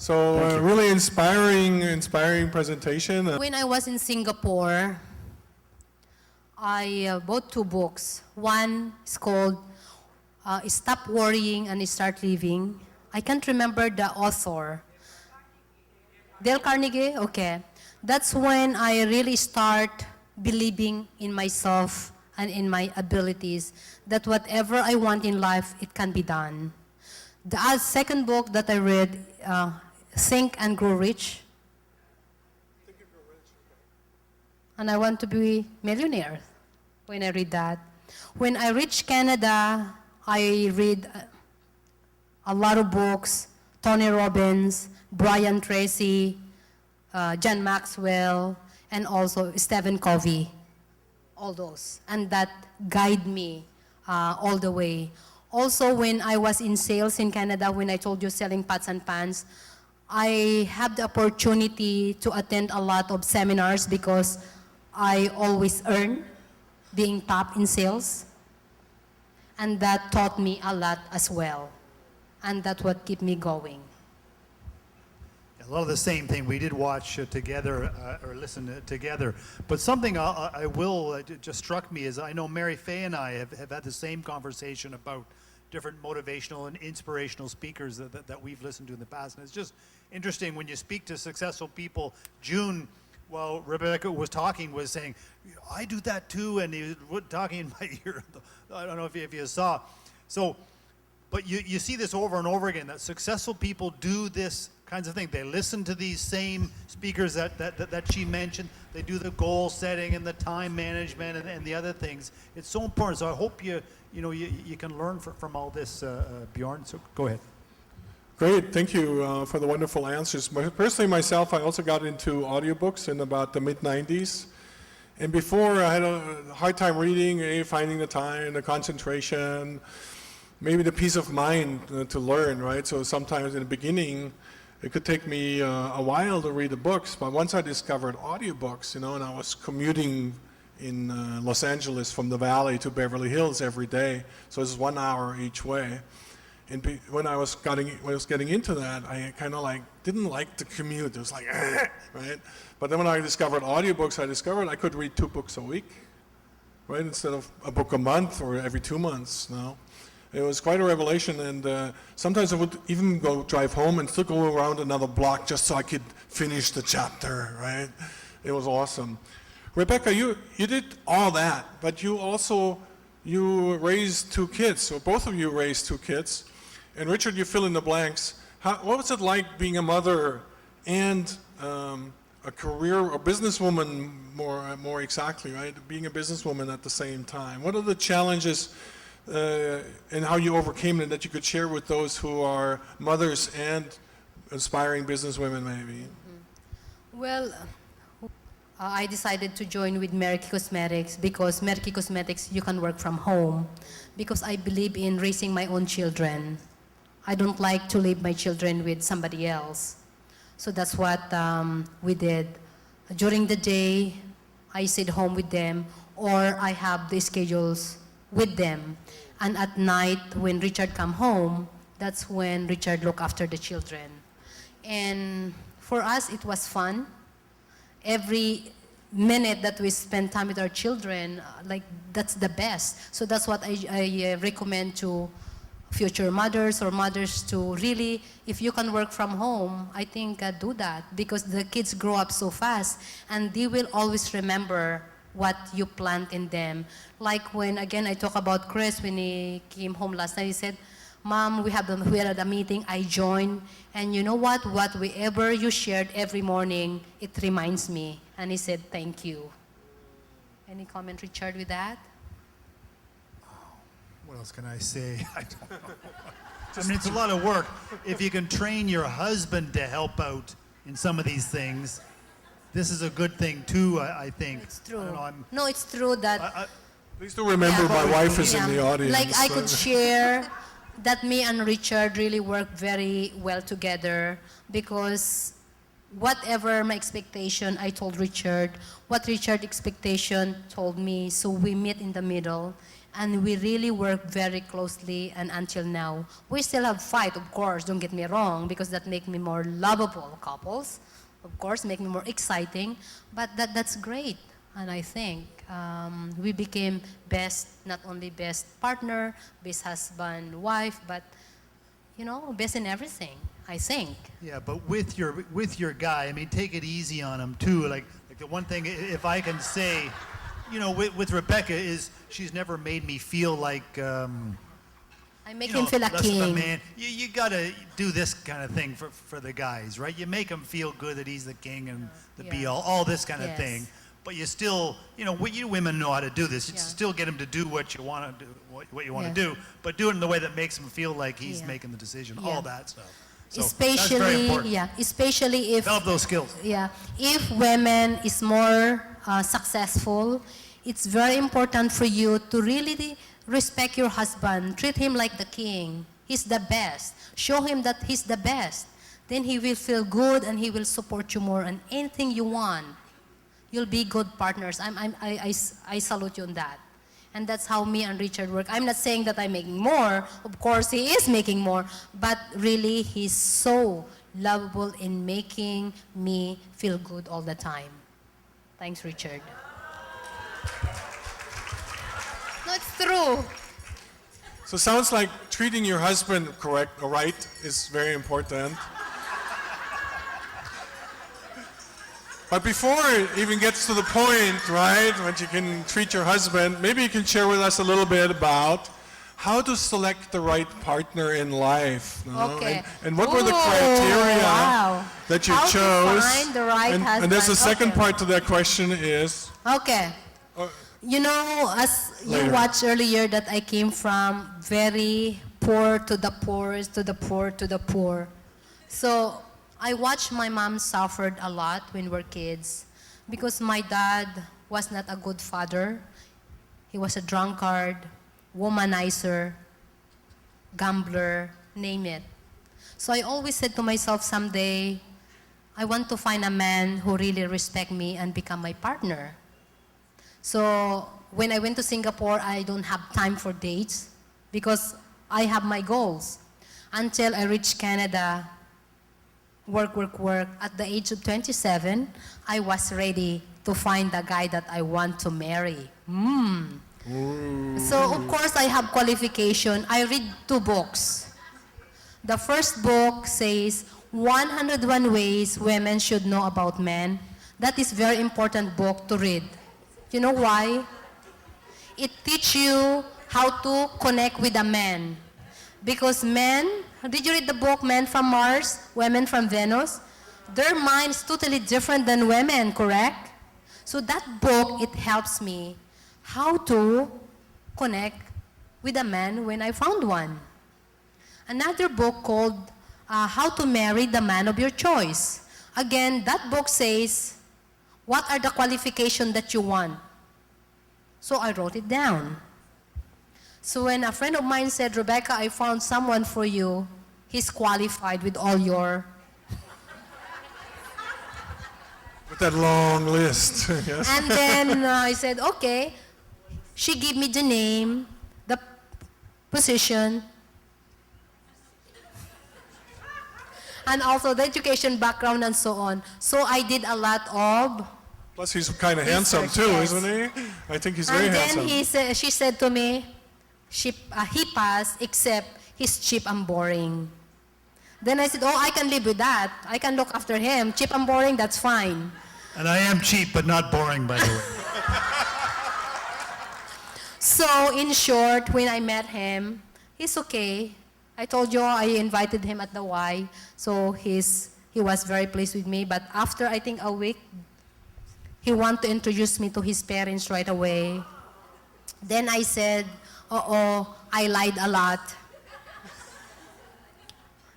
So really inspiring presentation. When I was in Singapore, I bought 2 books. One is called Stop Worrying and Start Living. I can't remember the author. Dale Carnegie? Okay. That's when I really start believing in myself and in my abilities, that whatever I want in life, it can be done. The second book that I read, Think and Grow Rich. And I want to be millionaire when I read that. When I reach Canada, I read a lot of books, Tony Robbins, Brian Tracy, John Maxwell, and also Stephen Covey, all those. And that guide me all the way. Also, when I was in sales in Canada, when I told you selling pots and pans, I have the opportunity to attend a lot of seminars because I always earn being top in sales. And that taught me a lot as well. And that's what kept me going. A lot of the same thing. We did watch together or listen together. But something I will just struck me is I know Mary Faye and I have had the same conversation about different motivational and inspirational speakers that we've listened to in the past. And it's just interesting when you speak to successful people. June, while Rebecca was talking, was saying, I do that too, and he was talking in my ear. I don't know if you saw. So, but you see this over and over again, that successful people do this kinds of thing. They listen to these same speakers that she mentioned. They do the goal setting and the time management and the other things. It's so important. So I hope you can learn from all this, Bjorn. So go ahead. Great, thank you for the wonderful answers. Personally, myself, I also got into audiobooks in about the mid-90s. And before, I had a hard time reading, finding the time, the concentration, maybe the peace of mind to learn, right? So sometimes in the beginning, it could take me a while to read the books, but once I discovered audiobooks, and I was commuting in Los Angeles from the Valley to Beverly Hills every day, so it's 1 hour each way. And when I was getting into that, I kind of didn't like the commute. It was like, right? But then when I discovered audiobooks, I discovered I could read 2 books a week, right? Instead of a book a month or every 2 months now. It was quite a revelation, and sometimes I would even drive home and still go around another block just so I could finish the chapter, right? It was awesome. Rebecca, you did all that, but you raised 2 kids, so both of you raised 2 kids. And Richard, you fill in the blanks. What was it like being a mother and a career, a businesswoman more exactly, right? Being a businesswoman at the same time. What are the challenges and how you overcame them that you could share with those who are mothers and aspiring businesswomen maybe? Well, I decided to join with Merky Cosmetics because Merky Cosmetics, you can work from home, because I believe in raising my own children. I don't like to leave my children with somebody else. So that's what we did. During the day, I stayed home with them, or I have the schedules with them. And at night, when Richard come home, that's when Richard look after the children. And for us, it was fun. Every minute that we spend time with our children, that's the best. So that's what I recommend to future mothers or mothers to really, if you can work from home, I think do that, because the kids grow up so fast and they will always remember what you plant in them. Like when, again, I talk about Chris, when he came home last night, he said, Mom, we had a meeting, I joined, and you know what? Whatever you shared every morning, it reminds me. And he said, thank you. Any comment, Richard, with that? What else can I say? I don't know. I mean, it's a lot of work. If you can train your husband to help out in some of these things, this is a good thing too, I think. It's true. I No, it's true that... Please do remember my wife is in the audience. Like I could share that me and Richard really work very well together, because whatever my expectation, I told Richard, what Richard's expectation told me, so we meet in the middle. And we really work very closely, and until now, we still have fight, of course, don't get me wrong, because that make me more lovable couples, of course, make me more exciting, but that's great. And I think we became best, not only best partner, best husband, wife, but, you know, best in everything, I think. Yeah, but with your guy, I mean, take it easy on him too. Like the one thing, if I can say, you know, with Rebecca is she's never made me feel like I make him feel a less of a king. man. You gotta do this kind of thing for the guys, right? You make him feel good that he's the king and the Yeah. be all this kind of Yes. thing. But you still, you know, you women know how to do this. You Yeah. still get him to do what you want to do, what you want Yeah. to do, but do it in the way that makes him feel like he's Yeah. making the decision. Yeah. All that stuff. So that's very Especially, important. yeah, especially if, Develop those skills. yeah, if women is more successful, it's very important for you to really respect your husband. Treat him like the king. He's the best. Show him that he's the best. Then he will feel good and he will support you more on anything you want. You'll be good partners. I salute you on that. And that's how me and Richard work. I'm not saying that I'm making more. Of course, he is making more. But really, he's so lovable in making me feel good all the time. Thanks, Richard. No, it's true. So it sounds like treating your husband right is very important. But before it even gets to the point, right, when you can treat your husband, maybe you can share with us a little bit about how to select the right partner in life. You know? Okay. And what were the Ooh, criteria wow. that you How to chose? find the right and there's a husband. second Okay. part to that question is, Okay. You know, as you Later. watched earlier, that I came from very poor to the poorest, to the poor to the poor. So I watched my mom suffered a lot when we were kids because my dad was not a good father. He was a drunkard, womanizer, gambler, name it. So I always said to myself, someday, I want to find a man who really respect me and become my partner. So when I went to Singapore, I don't have time for dates because I have my goals. Until I reached Canada, work. At the age of 27, I was ready to find the guy that I want to marry. So of course I have qualification. I read 2 books. The first book says 101 ways women should know about men. That is very important book to read. You know why? It teaches you how to connect with a man. Because men, did you read the book Men from Mars, Women from Venus? Their mind is totally different than women, correct? So that book, it helps me how to connect with a man when I found one. Another book called How to Marry the Man of Your Choice. Again, that book says, what are the qualifications that you want? So I wrote it down. So when a friend of mine said, Rebecca, I found someone for you, he's qualified with all your... with that long list. Yes. And then I said, okay. She gave me the name, the position, and also the education background and so on. So I did a lot of... Plus he's kind of handsome Research, too, yes. isn't he? I think he's very And then handsome. she said to me, he passed, except he's cheap and boring. Then I said, oh, I can live with that. I can look after him. Cheap and boring, that's fine. And I am cheap, but not boring, by the way. So, in short, when I met him, he's okay. I told you I invited him at the Y, so he was very pleased with me. But after, I think, a week, he wanted to introduce me to his parents right away. Then I said, I lied a lot.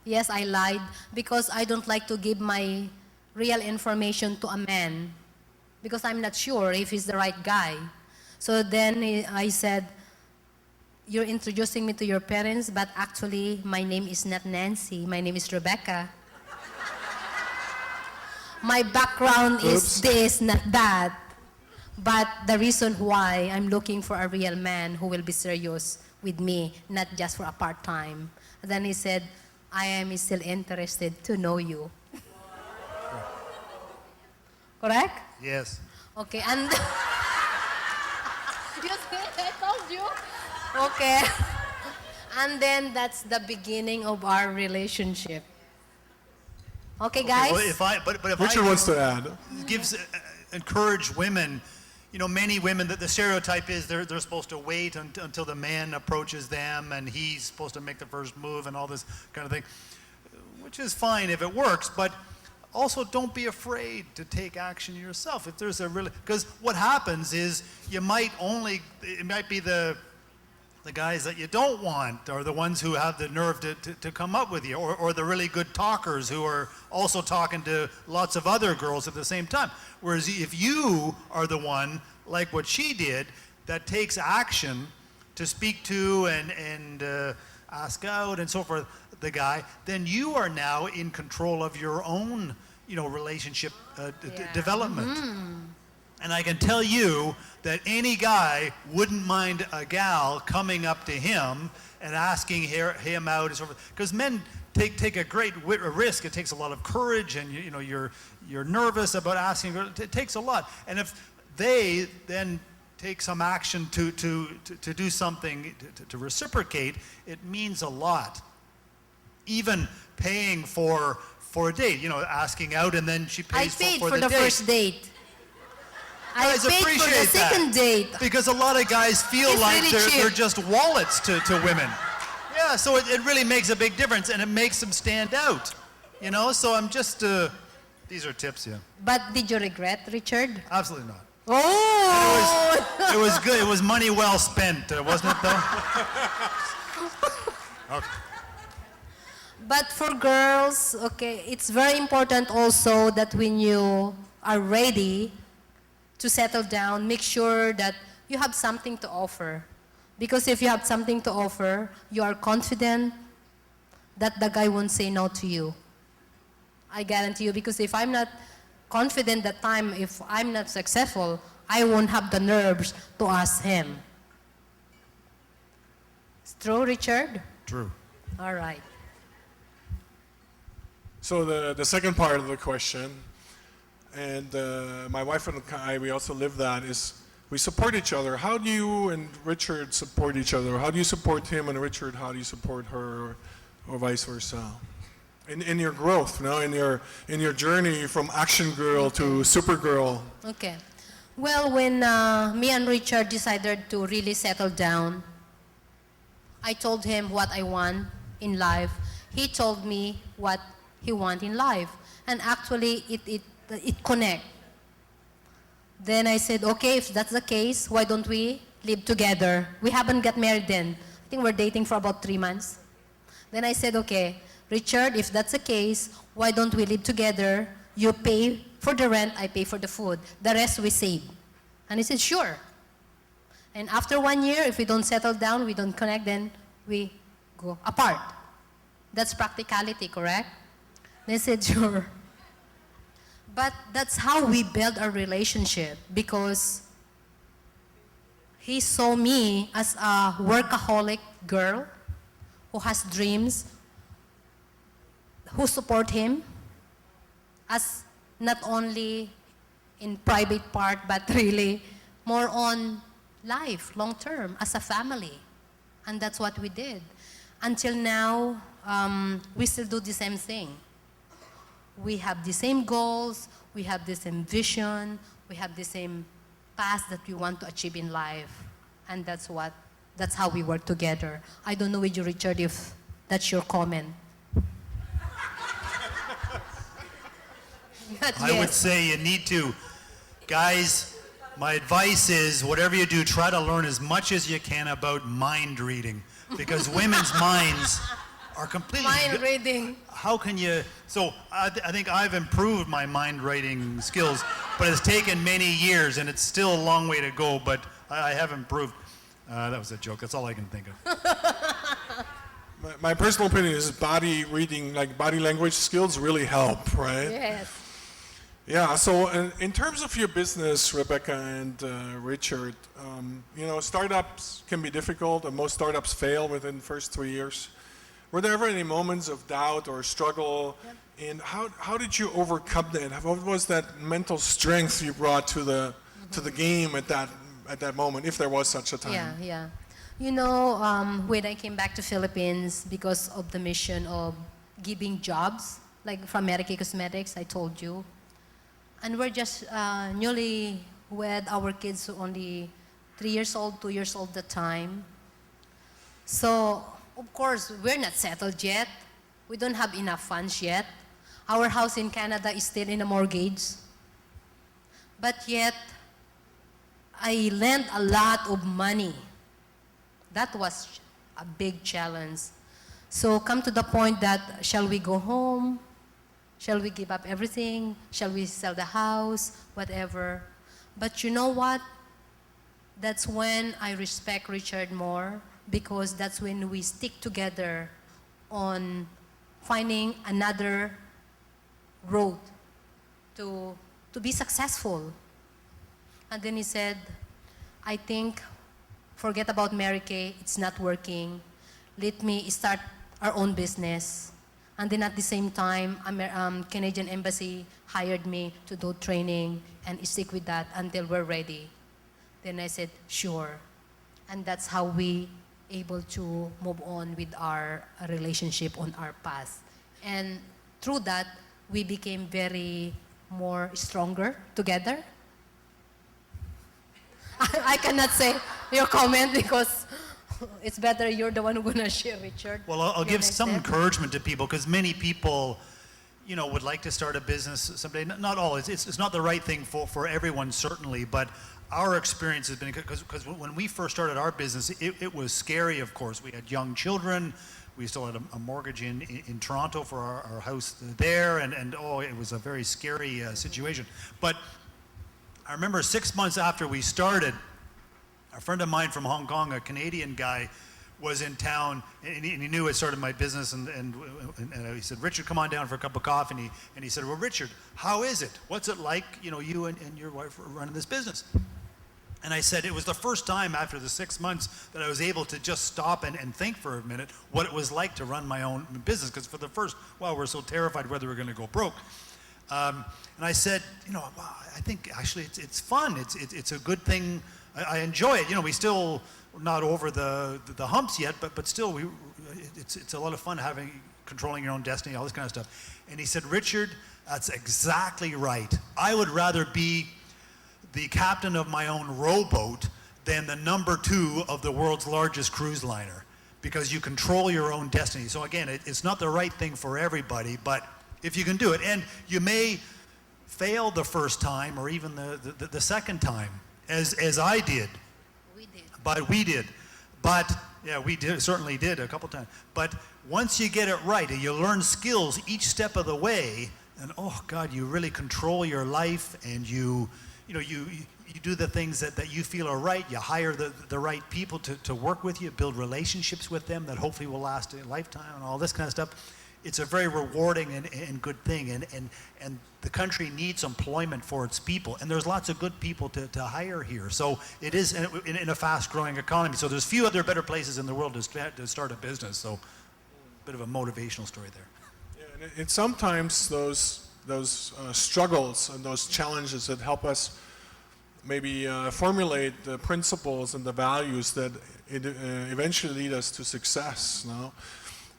Yes, I lied because I don't like to give my real information to a man because I'm not sure if he's the right guy. So then I said, you're introducing me to your parents, but actually my name is not Nancy, my name is Rebecca. My background is Oops. this, not that. But the reason why I'm looking for a real man who will be serious with me, not just for a part-time. Then he said, I am still interested to know you. Correct? Yes. Okay, and you see, I told you. Okay. And then that's the beginning of our relationship. Okay, guys? Well, but if Richard I wants to add. gives encourage women, you know, many women, the stereotype is they're supposed to wait until the man approaches them and he's supposed to make the first move and all this kind of thing, which is fine if it works, but also don't be afraid to take action yourself. If there's a really, because what happens is it might be the guys that you don't want are the ones who have the nerve to come up with you, or the really good talkers who are also talking to lots of other girls at the same time. Whereas if you are the one, like what she did, that takes action to speak to and ask out and so forth, the guy, then you are now in control of your own, you know, relationship development. And I can tell you that any guy wouldn't mind a gal coming up to him and asking him out and so forth. Because men take a great risk. It takes a lot of courage, and you know you're nervous about asking. It takes a lot. And if they then take some action to do something to reciprocate, it means a lot. Even paying for a date, you know, asking out, and then she I pays paid for for the the date. first date. I Guys paid for the appreciate second that. date. Because a lot of guys feel It's like really cheap. they're just wallets to women. Yeah, so it really makes a big difference, and it makes them stand out. You know, so I'm just, these are tips, yeah. But did you regret, Richard? Absolutely not. Oh! It was good. It was money well spent, wasn't it, though? Okay. But for girls, okay, it's very important also that when you are ready to settle down, make sure that you have something to offer. Because if you have something to offer, you are confident that the guy won't say no to you. I guarantee you, because if I'm not confident that time, if I'm not successful, I won't have the nerves to ask him. It's true, Richard? True. All right. So the second part of the question, and my wife and I, we also live that, is we support each other. How do you and Richard support each other? How do you support him, and Richard, how do you support her, or vice versa? In your growth, you know, in your journey from action girl to super girl. Okay. Well, when me and Richard decided to really settle down, I told him what I want in life. He told me what he wants in life. And actually, it connect. Then I said, okay, if that's the case, why don't we live together? We haven't got married then. I think we're dating for about 3 months. Then I said, okay, Richard, if that's the case, why don't we live together? You pay for the rent, I pay for the food. The rest we save. And he said, sure. And after 1 year, if we don't settle down, we don't connect, then we go apart. That's practicality, correct? They said, sure. But that's how we build our relationship, because he saw me as a workaholic girl who has dreams, who support him as not only in private part, but really more on life, long term, as a family. And that's what we did. Until now, we still do the same thing. We have the same goals, we have the same vision, we have the same path that we want to achieve in life. And that's how we work together. I don't know with you, Richard, if that's your comment. I would say you need to, guys, my advice is whatever you do, try to learn as much as you can about mind reading, because women's minds are completely... Mind reading. How can you... So I think I've improved my mind writing skills, but it's taken many years and it's still a long way to go, but I have improved. That was a joke. That's all I can think of. My personal opinion is body reading, like body language skills really help, right? Yes. Yeah, so in terms of your business, Rebecca and Richard, startups can be difficult, and most startups fail within the first 3 years. Were there ever any moments of doubt or struggle? Yep. And how did you overcome that? What was that mental strength you brought to the game at that moment, if there was such a time? Yeah, yeah. When I came back to Philippines because of the mission of giving jobs, like from Rebeccca Cosmetics, I told you, and we're just newly wed. Our kids were only 3 years old, 2 years old at the time. So, of course, we're not settled yet. We don't have enough funds yet. Our house in Canada is still in a mortgage. But yet, I lent a lot of money. That was a big challenge. So come to the point that, shall we go home? Shall we give up everything? Shall we sell the house? Whatever. But you know what? That's when I respect Richard more, because that's when we stick together on finding another road to be successful. And then he said, I think, forget about Mary Kay, it's not working. Let me start our own business. And then at the same time, Canadian Embassy hired me to do training and stick with that until we're ready. Then I said, sure. And that's how we able to move on with our relationship on our path. And through that, we became very more stronger together. I cannot say your comment because it's better you're the one who's gonna share, Richard. Well, I'll give Next some step. encouragement to people, because many people, would like to start a business someday. Not all. It's not the right thing for everyone, certainly, but our experience has been, because when we first started our business, it was scary, of course. We had young children. We still had a mortgage in Toronto for our house there, and it was a very scary situation. But I remember 6 months after we started, a friend of mine from Hong Kong, a Canadian guy, was in town, and he knew I started my business, and he said, Richard, come on down for a cup of coffee, and he said, well, Richard, how is it? What's it like, you and your wife are running this business? And I said, it was the first time after the 6 months that I was able to just stop and think for a minute what it was like to run my own business, because for the first while we're so terrified whether we're going to go broke. And I said, I think actually it's fun. It's a good thing. I enjoy it. We still not over the humps yet, but still it's a lot of fun controlling your own destiny, all this kind of stuff. And he said, Richard, that's exactly right. I would rather be the captain of my own rowboat than the number 2 of the world's largest cruise liner, because you control your own destiny. So again, it's not the right thing for everybody, but if you can do it, and you may fail the first time or even the second time, as I did. We did. But yeah, we certainly did a couple times. But once you get it right and you learn skills each step of the way, and oh God, you really control your life, and you do the things that you feel are right. You hire the right people to work with you, build relationships with them that hopefully will last a lifetime, and all this kind of stuff. It's a very rewarding and good thing, and the country needs employment for its people, and there's lots of good people to hire here. So it is in a fast-growing economy. So there's few other better places in the world to start a business. So a bit of a motivational story there. Yeah, and it's sometimes those struggles and those challenges that help us maybe formulate the principles and the values that eventually lead us to success.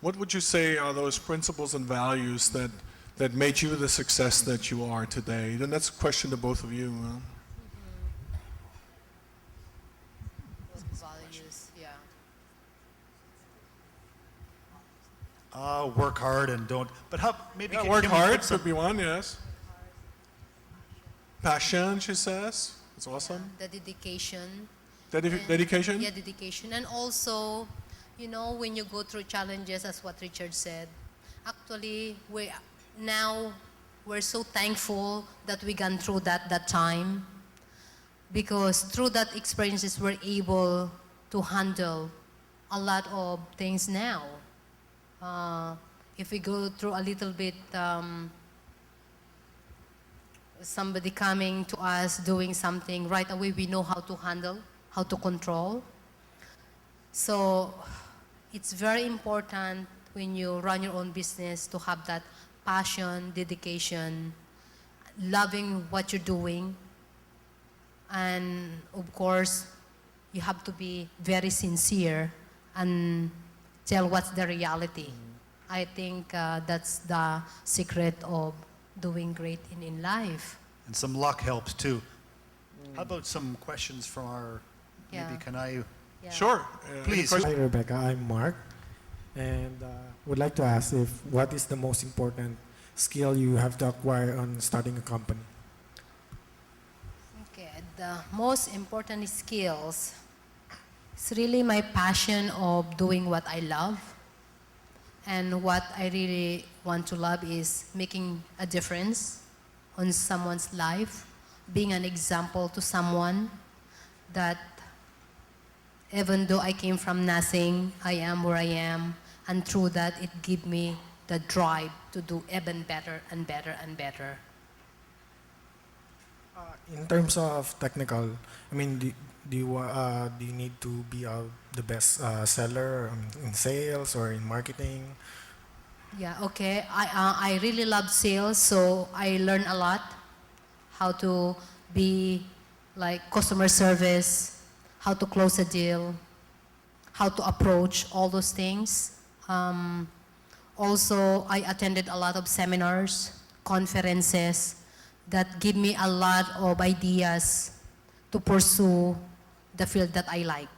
What would you say are those principles and values that made you the success that you are today? And that's a question to both of you. Values, yeah. Work hard and don't. But how? Maybe Yeah, can work we hard put some- could be one, yes. Passion, she says. It's awesome. The dedication. Dedication? Yeah, dedication. And also, when you go through challenges, as what Richard said, actually, we're so thankful that we gone through that time, because through that experiences, we're able to handle a lot of things now. If we go through a little bit somebody coming to us doing something, right away we know how to handle, how to control. So it's very important when you run your own business to have that passion, dedication, loving what you're doing. And of course, you have to be very sincere and tell what's the reality. I think that's the secret of doing great in life. And some luck helps too. How about some questions from our, Yeah. maybe can I, Yeah. Sure. Please. Hi, Rebecca. I'm Mark, and would like to ask if what is the most important skill you have to acquire on starting a company? Okay, the most important skills is really my passion of doing what I love. And what I really want to love is making a difference on someone's life, being an example to someone that even though I came from nothing, I am where I am, and through that it gave me the drive to do even better and better and better. In terms of technical, I mean, do you need to be the best seller in sales or in marketing? Yeah, okay. I really love sales, so I learn a lot how to be like customer service, how to close a deal, how to approach all those things. Also, I attended a lot of seminars, conferences that give me a lot of ideas to pursue the field that I like.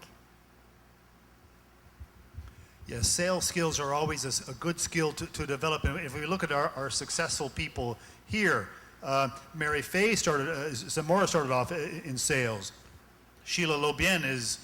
yes, sales skills are always a good skill to develop. And if we look at our successful people here, Mary Faye Zamora started off in sales. Sheila Lobien is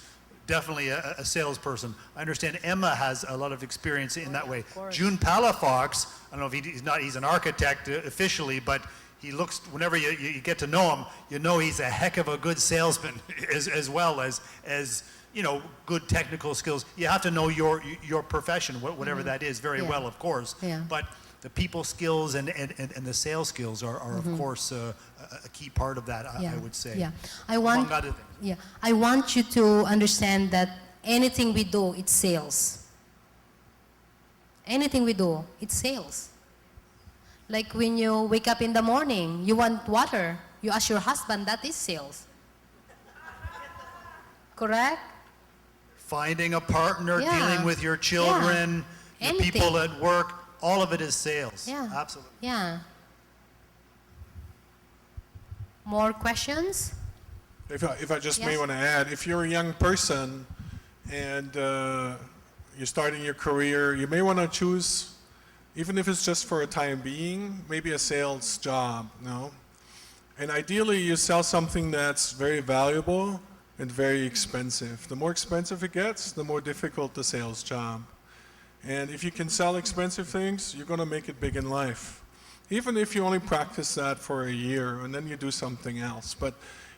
definitely a salesperson. I understand Emma has a lot of experience in that way. course. June Palafox, I don't know if he's an architect officially, but he looks, whenever you get to know him, you know he's a heck of a good salesman as well as you know, good technical skills. You have to know your profession, whatever that is, very Yeah. well, of course. Yeah. But the people skills and the sales skills are of course, a key part of that, I would say. Yeah, I want. Among other things. Yeah, I want you to understand that anything we do, it's sales. Anything we do, it's sales. Like when you wake up in the morning, you want water, you ask your husband, that is sales. Correct? Finding a partner, Yeah. dealing with your children, Yeah. your people Anything. at work, all of it is sales. Yeah. Absolutely. Yeah. More questions? If I just may Yes. want to add, if you're a young person and you're starting your career, you may want to choose, even if it's just for a time being, maybe a sales job, no? And ideally, you sell something that's very valuable and very expensive. The more expensive it gets, the more difficult the sales job. And if you can sell expensive things, you're going to make it big in life. Even if you only practice that for a year and then you do something else. But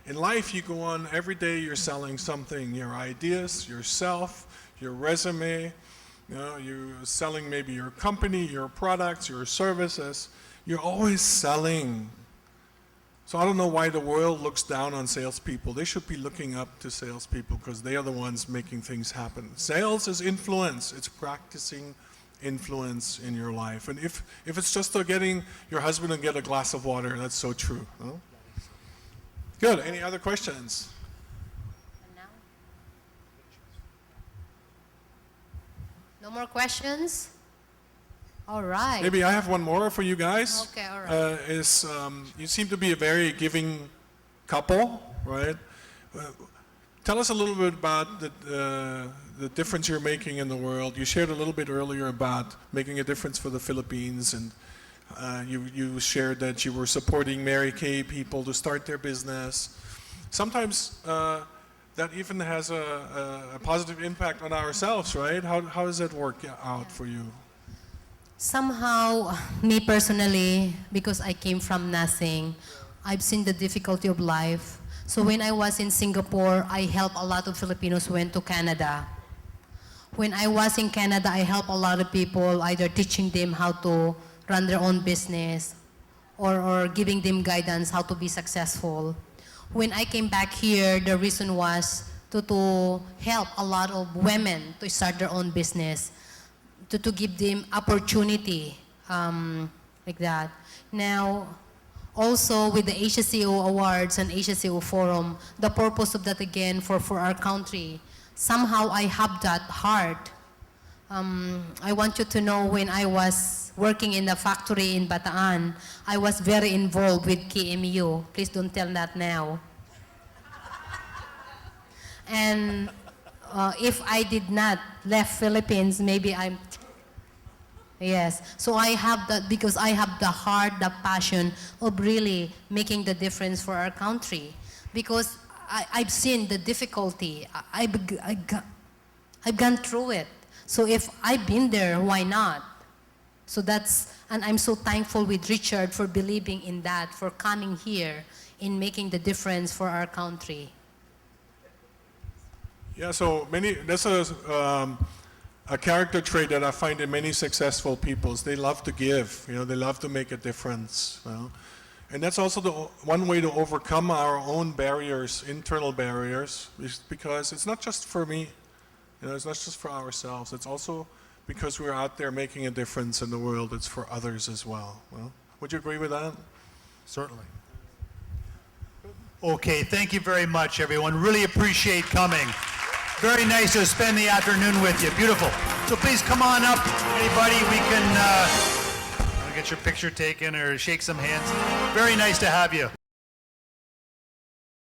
in life, you go on every day, you're selling something, your ideas, yourself, your resume, you know, you're selling maybe your company, your products, your services. You're always selling. So I don't know why the world looks down on salespeople. They should be looking up to salespeople because they are the ones making things happen. Sales is influence. It's practicing influence in your life. And if it's just getting your husband to get a glass of water, that's so true. No? Good. Any other questions? No more questions? All right. Maybe I have one more for you guys. Okay, all right. You seem to be a very giving couple, right? Tell us a little bit about the difference you're making in the world. You shared a little bit earlier about making a difference for the Philippines, and you shared that you were supporting Mary Kay people to start their business. Sometimes that even has a positive impact on ourselves, right? How does that work out for you? Somehow, me personally, because I came from nothing, I've seen the difficulty of life. So when I was in Singapore, I helped a lot of Filipinos who went to Canada. When I was in Canada, I helped a lot of people, either teaching them how to run their own business or giving them guidance how to be successful. When I came back here, the reason was to help a lot of women to start their own business, to give them opportunity, like that. Now, also with the Asia CEO Awards and Asia CEO Forum, the purpose of that again for our country, somehow I have that heart. I want you to know when I was working in the factory in Bataan, I was very involved with KMU. Please don't tell that now. And if I did not left Philippines, maybe I'm, yes. So I have that because I have the heart, the passion of really making the difference for our country. Because I've seen the difficulty. I've gone through it. So if I've been there, why not? So that's, and I'm so thankful with Richard for believing in that, for coming here in making the difference for our country. Yeah, so that's a character trait that I find in many successful people. They love to give, they love to make a difference. And that's also one way to overcome our own barriers, internal barriers, is because it's not just for me, it's not just for ourselves. It's also because we're out there making a difference in the world. It's for others as well. Would you agree with that? Certainly. Okay, thank you very much, everyone. Really appreciate coming. Very nice to spend the afternoon with you. Beautiful. So please come on up, anybody. We can get your picture taken or shake some hands. Very nice to have you.